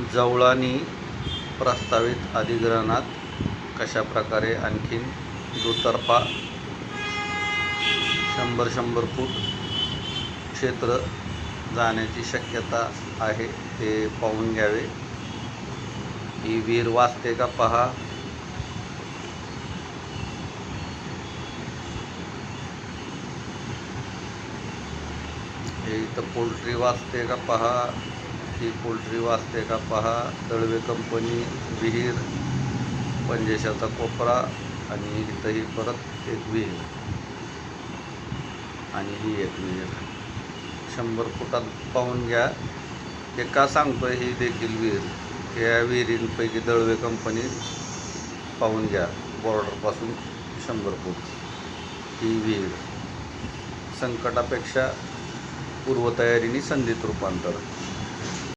जवळानी प्रस्तावित अधिग्रहणात कशाप्रकारे आणखीन दुतर्फा 100 फूट क्षेत्र जाण्याची शक्यता आहे ते पाहून घ्यावे। ही विहीर वाचते का पहा। हे इथं पोल्ट्री वाचते का पहा। ही पोल्ट्री वाचते का पहा। दळवे कंपनी विहीर, पंजेशाचा कोपरा आणि इथं ही परत एक विहीर आणि ही एक विहीर 100 फुटात पाहून घ्या। हे का सांगतोय ही देखील विहीर या विहिरींपैकी दळवे कंपनी पाहून घ्या। बॉर्डरपासून 100 फूट ही विहीर। संकटापेक्षा पूर्वतयारीने संधीत रूपांतर।